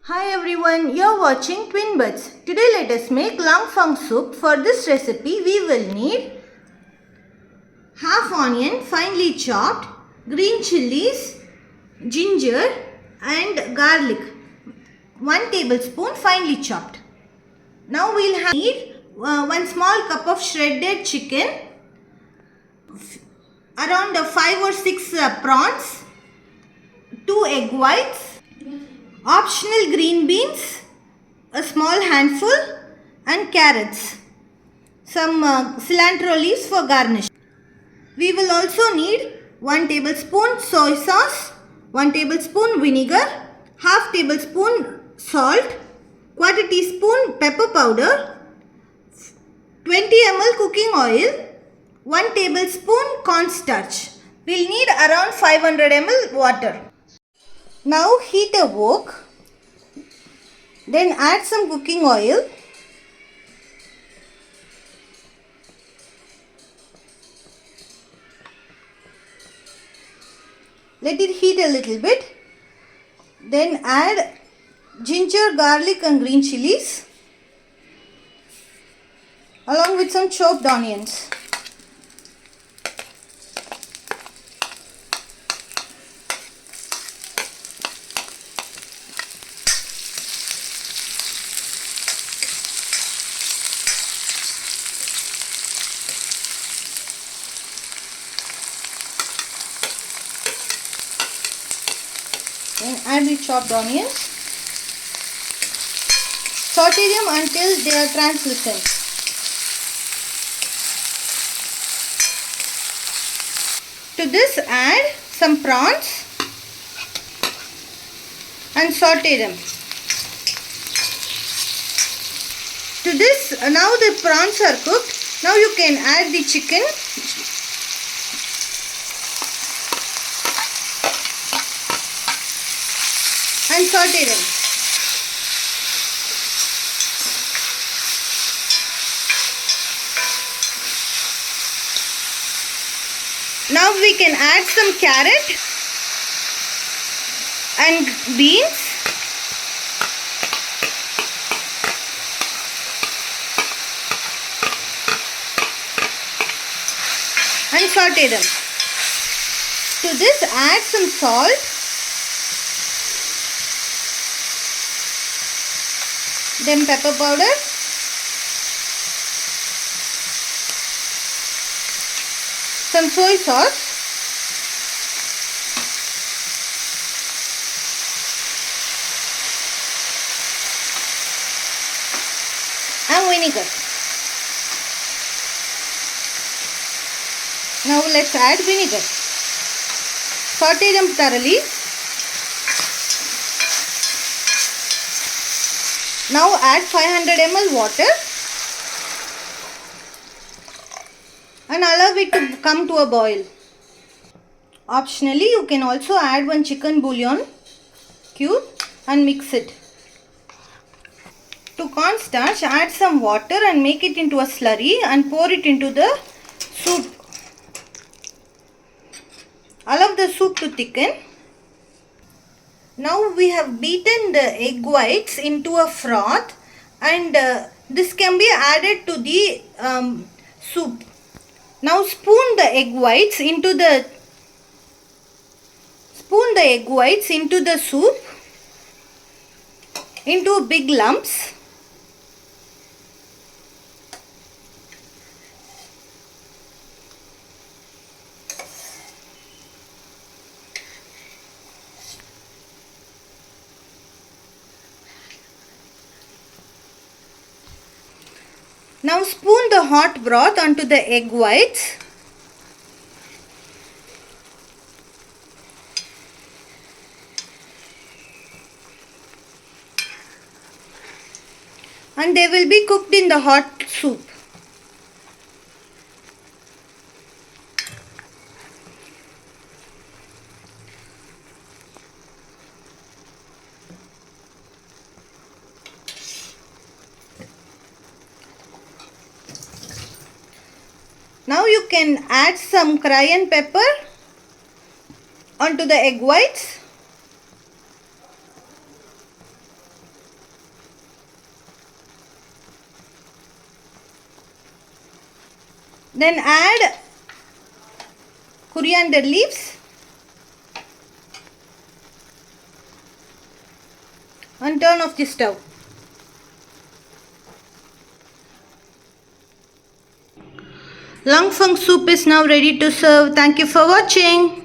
Hi everyone, you're watching Twin Buds. Today let us make Fung soup. For this recipe we will need half onion finely chopped, green chilies, ginger and garlic. 1 tablespoon finely chopped. Now we'll need 1 small cup of shredded chicken, around 5 or 6 prawns, 2 egg whites, optional green beans, a small handful and carrots, some cilantro leaves for garnish. We will also need 1 tablespoon soy sauce, 1 tablespoon vinegar, half tablespoon salt, quarter teaspoon pepper powder, 20 ml cooking oil, 1 tablespoon cornstarch. We'll need around 500 ml water. Now heat a wok. Then add some cooking oil. Let it heat a little bit. Then add ginger, garlic and green chilies along with some chopped onions. Then add the chopped onions. Saute them until they are translucent. To this add some prawns and saute them. To this, now the prawns are cooked. Now you can add the chicken. And saute them. Now we can add some carrot and beans. And saute them. To this add some salt. Then pepper powder, some soy sauce, and vinegar. Now let's add vinegar. Saute them thoroughly. Now add 500 ml water and allow it to come to a boil. Optionally, you can also add 1 chicken bouillon cube and mix it. To cornstarch, add some water and make it into a slurry and pour it into the soup. Allow the soup to thicken. Now we have beaten the egg whites into a froth and this can be added to the soup. Now spoon the egg whites into the soup into big lumps. Now spoon the hot broth onto the egg whites. And they will be cooked in the hot soup. Now you can add some cayenne pepper onto the egg whites. Then add coriander leaves and turn off the stove. Fung soup is now ready to serve. Thank you for watching.